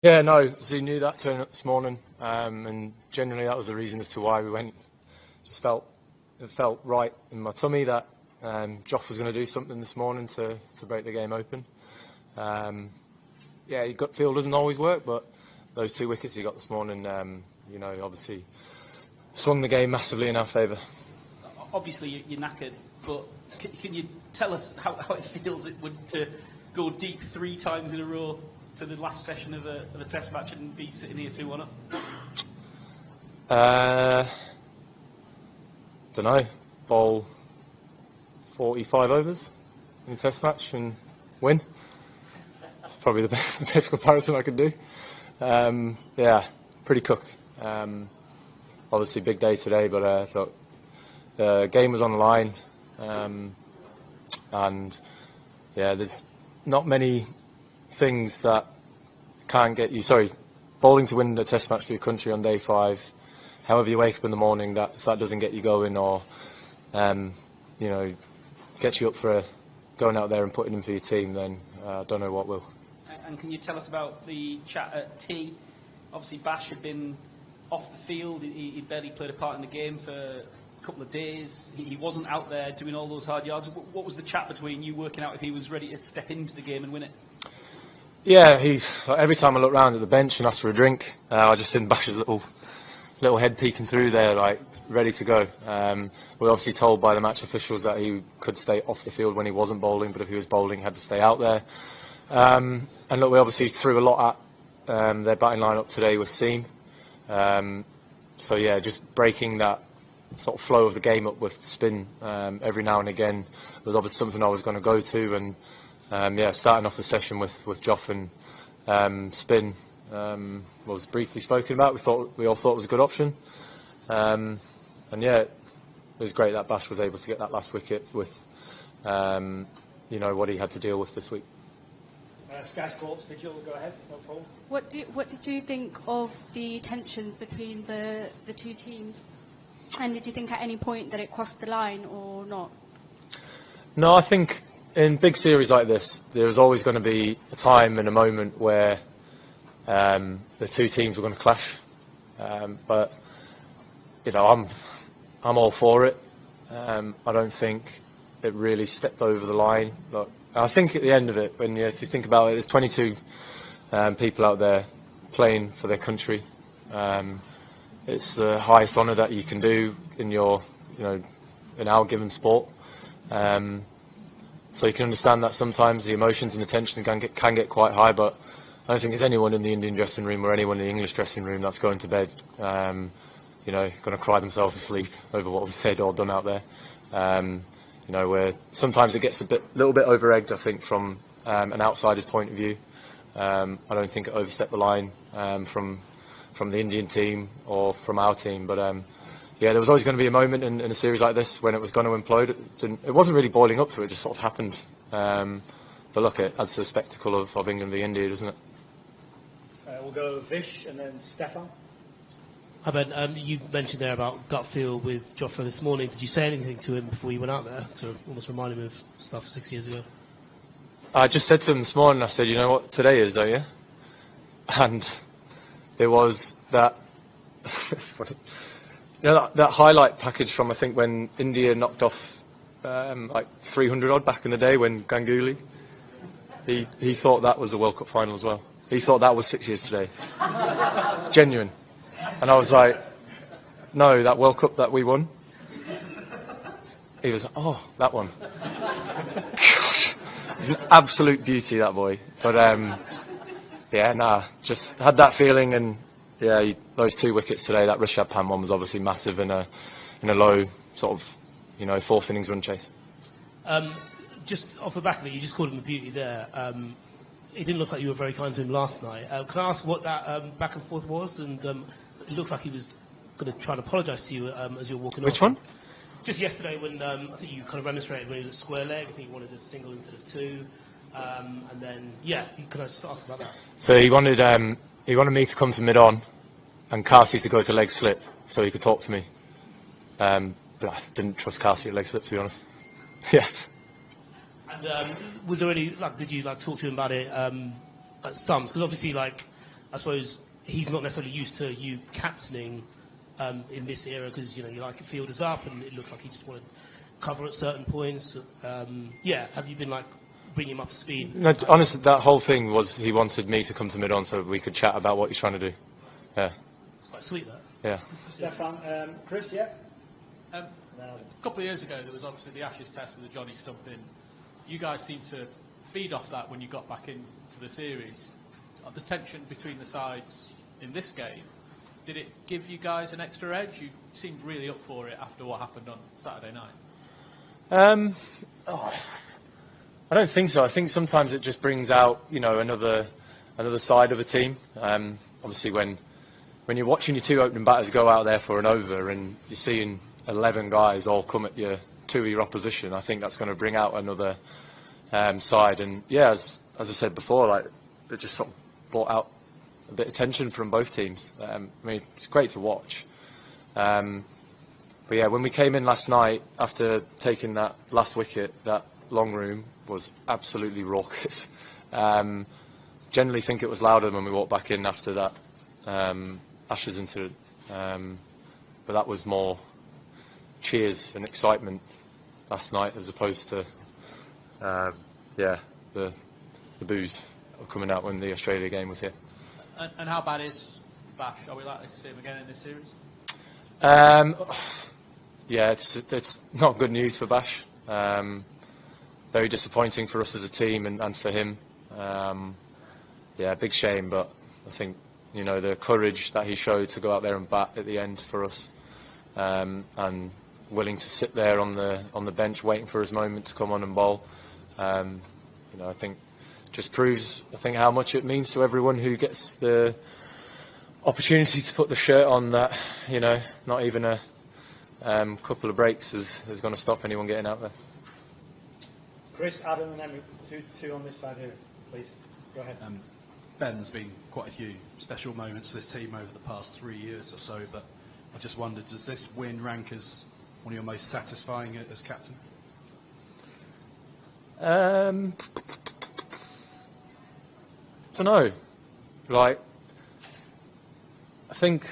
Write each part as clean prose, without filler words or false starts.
Yeah, no, so knew that turn up this morning, and generally that was the reason as to why we went. It felt right in my tummy that Joff was going to do something this morning to break the game open. Yeah, your gut feel doesn't always work, but those 2 wickets he got this morning, obviously swung the game massively in our favour. Obviously you're knackered, but can you tell us how it feels to go deep 3 times in a row to the last session of a test match and be sitting here 2-1 up? Don't know. Bowl 45 overs in a test match and win. It's probably the best comparison I could do. Yeah, pretty cooked. Obviously big day today, but I thought the game was on the line, and yeah, there's not many things that can't get you. Sorry, bowling to win the test match for your country on day 5. However you wake up in the morning, if that doesn't get you going or get you up for going out there and putting in for your team, then I don't know what will. And can you tell us about the chat at tea? Obviously Bash had been off the field. He barely played a part in the game for a couple of days. He wasn't out there doing all those hard yards. What was the chat between you working out if he was ready to step into the game and win it? Yeah, every time I look round at the bench and ask for a drink, I just see Bash's little head peeking through there, like ready to go. We were obviously told by the match officials that he could stay off the field when he wasn't bowling, but if he was bowling, he had to stay out there. And look, we obviously threw a lot at their batting lineup today with seam. So yeah, just breaking that sort of flow of the game up with spin every now and again was obviously something I was going to go to, and yeah, starting off the session with Joff and spin was briefly spoken about. We all thought it was a good option, and yeah, it was great that Bash was able to get that last wicket with what he had to deal with this week. Sky Sports, Digital, go ahead. No problem. What did you think of the tensions between the 2 teams? And did you think at any point that it crossed the line or not? No, I think in big series like this, there's always going to be a time and a moment where the 2 teams were going to clash. But I'm all for it. I don't think it really stepped over the line. Look, I think at the end of it, if you think about it, there's 22 people out there playing for their country. It's the highest honour that you can do in in our given sport. So you can understand that sometimes the emotions and the tension can get quite high, but I don't think there's anyone in the Indian dressing room or anyone in the English dressing room that's going to bed, going to cry themselves to sleep over what was said or done out there. Where sometimes it gets a little bit over-egged, I think, from an outsider's point of view. I don't think it overstepped the line from the Indian team or from our team, but yeah, there was always going to be a moment in a series like this when it was going to implode. It wasn't really boiling up to it; it just sort of happened. But look, it adds to the spectacle of England v India, doesn't it? We'll go Vish and then Stefan. Hi Ben, you mentioned there about gut feel with Jofra this morning. Did you say anything to him before you went out there to almost remind him of stuff 6 years ago? I just said to him this morning, I said, you know what today is, don't you? And there was that, funny, that highlight package from, I think, when India knocked off like 300 odd back in the day when Ganguly, he thought that was a World Cup final as well. He thought that was 6 years today. Genuine. And I was like, no, that World Cup that we won. He was like, oh, that one. Gosh, he's an absolute beauty, that boy. But yeah, just had that feeling, and yeah, those 2 wickets today. That Rishabh Pant one was obviously massive in a low sort of 4th innings run chase. Just off the back of it, you just called him a beauty there. It didn't look like you were very kind to him last night. Can I ask what that back and forth was? And it looked like he was going to try and apologise to you as you were walking off. Which one? Just yesterday when I think you kind of remonstrated when he was a square leg. I think he wanted a single instead of 2. And then, yeah, can I just ask about that? So he wanted me to come to mid-on and Kasi to go to leg slip so he could talk to me. But I didn't trust Kasi at leg slip, to be honest. Yeah. And was there any, did you talk to him about it at stumps? Because obviously, I suppose he's not necessarily used to you captaining in this era because you like a fielders up, and it looks like he just wanted to cover at certain points. Have you been bringing him up to speed? No, honestly, that whole thing was he wanted me to come to mid-on so we could chat about what he's trying to do. Yeah. It's quite sweet, that. Yeah. Stefan, Chris, yeah? A couple of years ago, there was obviously the Ashes test with the Johnny stumping. You guys seemed to feed off that when you got back into the series. The tension between the sides in this game, did it give you guys an extra edge? You seemed really up for it after what happened on Saturday night. I don't think so. I think sometimes it just brings out, another side of a team. Obviously, when you're watching your two opening batters go out there for an over and you're seeing 11 guys all come at you to your opposition, I think that's going to bring out another side. And yeah, as I said before, it just sort of brought out a bit of tension from both teams. It's great to watch. But yeah, when we came in last night after taking that last wicket, that long room was absolutely raucous. Generally think it was louder when we walked back in after that Ashes incident. But that was more cheers and excitement last night as opposed to the booze coming out when the Australia game was here. And how bad is Bash? Are we likely to see him again in this series? It's not good news for Bash. Very disappointing for us as a team and for him. Big shame, but I think the courage that he showed to go out there and bat at the end for us, and willing to sit there on the bench waiting for his moment to come on and bowl. I think just proves how much it means to everyone who gets the opportunity to put the shirt on. That not even a couple of breaks is going to stop anyone getting out there. Chris, Adam, and then two on this side here, please. Go ahead. Ben, there's been quite a few special moments for this team over the past 3 years or so, but I just wondered, does this win rank as one of your most satisfying as captain? I don't know. I think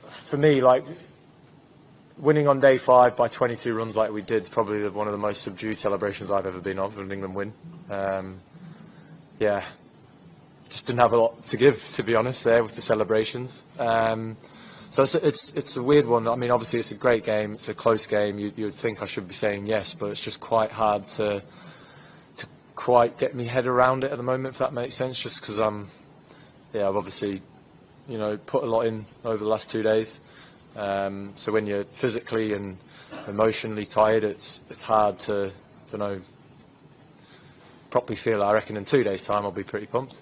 for me, winning on day 5 by 22 runs like we did is probably one of the most subdued celebrations I've ever been on, an England win. Just didn't have a lot to give, to be honest, there with the celebrations. So it's a weird one. I mean, obviously it's a great game, it's a close game. You'd think I should be saying yes, but it's just quite hard to quite get my head around it at the moment, if that makes sense. Just because I've obviously put a lot in over the last 2 days. So when you're physically and emotionally tired, it's hard to properly feel it. I reckon in 2 days' time I'll be pretty pumped.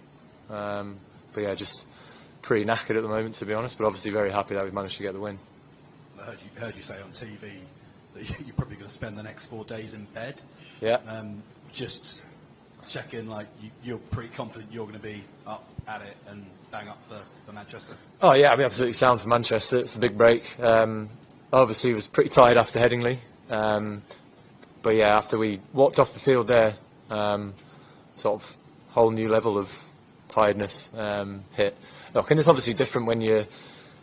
Just pretty knackered at the moment, to be honest, but obviously very happy that we've managed to get the win. I heard you say on TV that you're probably going to spend the next 4 days in bed. Yeah. Just check in, you're pretty confident you're going to be up at it and bang up for Manchester? Oh yeah, absolutely sound for Manchester. It's a big break. Obviously was pretty tired after Headingley. After we walked off the field there, sort of whole new level of tiredness hit. Look, and it's obviously different when you.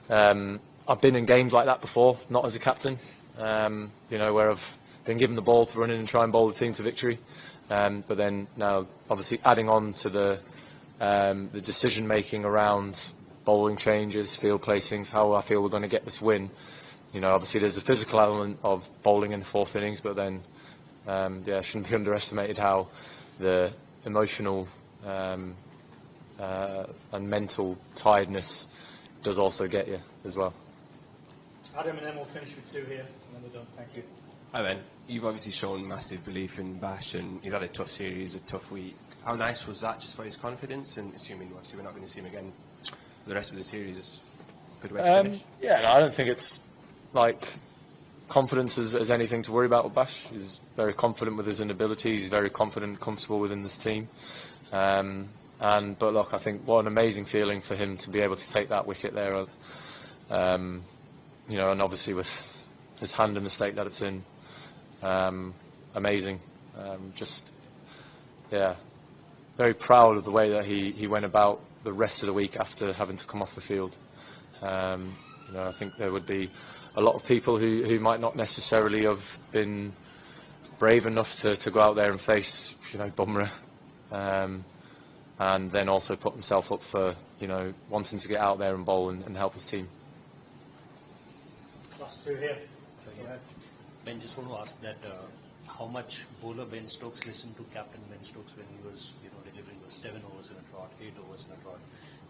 I've been in games like that before, not as a captain. Where I've been given the ball to run in and try and bowl the team to victory. But then now, obviously, adding on to the decision making around bowling changes, field placings, how I feel we're going to get this win. Obviously there's the physical element of bowling in the 4th innings, but then it shouldn't be underestimated how the emotional and mental tiredness does also get you as well. Adam, and then we'll finish with 2 here, and then we're done. Thank you. Hi Ben, you've obviously shown massive belief in Bash, and he's had a tough series, a tough week. How nice was that, just for his confidence, and assuming obviously we're not going to see him again for the rest of the series, is a good way to finish? I don't think it's confidence as anything to worry about with Bash. He's very confident with his abilities. He's very confident, comfortable within this team. But look, I think what an amazing feeling for him to be able to take that wicket there. And obviously with his hand in the state that it's in, amazing. Very proud of the way that he went about the rest of the week after having to come off the field. I think there would be a lot of people who might not necessarily have been brave enough to go out there and face, Bumrah, and then also put himself up for, wanting to get out there and bowl and help his team. Last two here. Ben, just want to ask that how much bowler Ben Stokes listened to Captain Ben Stokes when he was, delivering those 7 overs in a trot, 8 overs in a trot.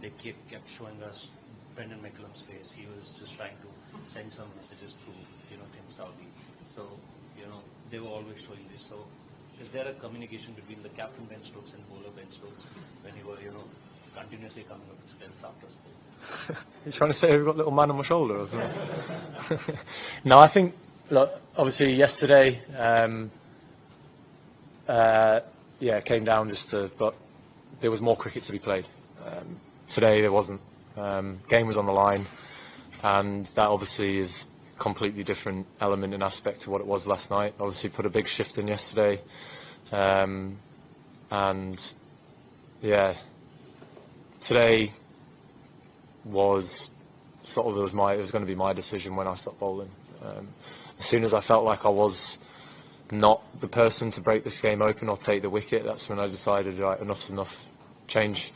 They kept showing us Brendan McCullum's face. He was just trying to send some messages to, Tim Southee. So, they were always showing this. So, is there a communication between the Captain Ben Stokes and bowler Ben Stokes when he were, continuously coming up with spells after spells? You're trying to say we've got a little man on my shoulder or something? No, I think, look, obviously yesterday, it came down but there was more cricket to be played. Today there wasn't. Game was on the line, and that obviously is a completely different element and aspect to what it was last night. Obviously put a big shift in yesterday, today was it was going to be my decision when I stopped bowling. As soon as I felt like I was not the person to break this game open or take the wicket, that's when I decided, right, enough's enough. Change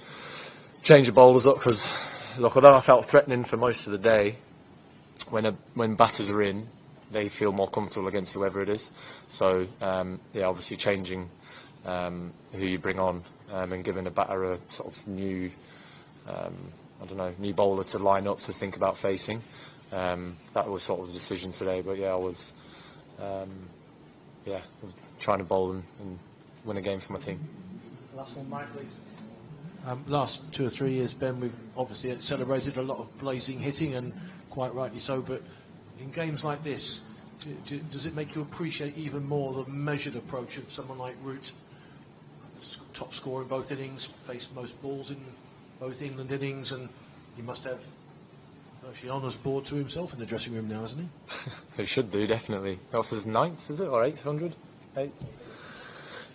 the bowlers up, because look, although I felt threatening for most of the day, when batters are in, they feel more comfortable against whoever it is. So obviously changing who you bring on and giving a batter a sort of new bowler to line up to think about facing. That was sort of the decision today. But I was trying to bowl and win a game for my team. Last one, Mike, please. Last 2 or 3 years, Ben, we've obviously celebrated a lot of blazing hitting, and quite rightly so, but in games like this, does it make you appreciate even more the measured approach of someone like Root, top scorer in both innings, faced most balls in both England innings, and he must have virtually honours board to himself in the dressing room now, hasn't he? He should do, definitely. That's his 9th, is it, or 800? 8th?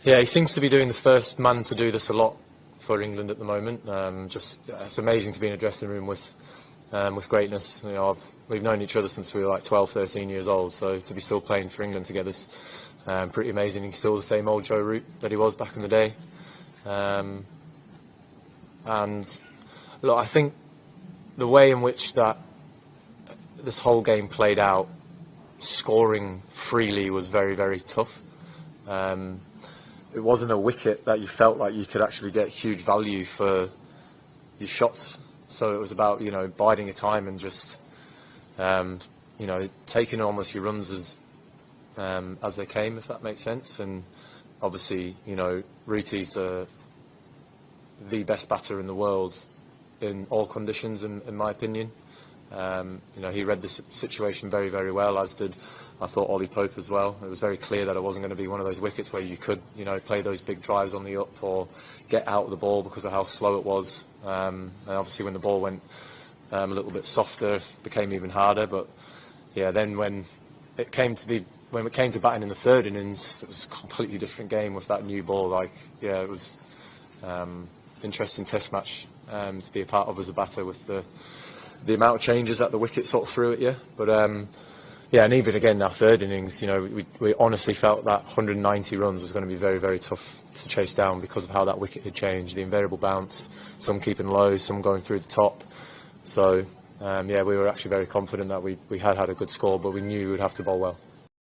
Yeah, he seems to be doing the first man to do this a lot for England at the moment. It's amazing to be in a dressing room with greatness. We've known each other since we were like 12, 13 years old, so to be still playing for England together is pretty amazing. He's still the same old Joe Root that he was back in the day. And look, I think the way in which this whole game played out, scoring freely was very, very tough. It wasn't a wicket that you felt like you could actually get huge value for your shots. So it was about, biding your time and just, taking almost your runs as they came, if that makes sense. And obviously, Ruti's the best batter in the world in all conditions, in my opinion. He read the situation very, very well, as did, I thought, Ollie Pope as well. It was very clear that it wasn't going to be one of those wickets where you could, play those big drives on the up or get out of the ball because of how slow it was. And obviously when the ball went a little bit softer, it became even harder. But then when it came to batting in the third innings, it was a completely different game with that new ball. It was interesting test match to be a part of as a batter, with the amount of changes that the wicket sort of threw at you. But and even again, that third innings, we honestly felt that 190 runs was going to be very, very tough to chase down because of how that wicket had changed. The invariable bounce, some keeping low, some going through the top. So, we were actually very confident that we had a good score, but we knew we would have to bowl well.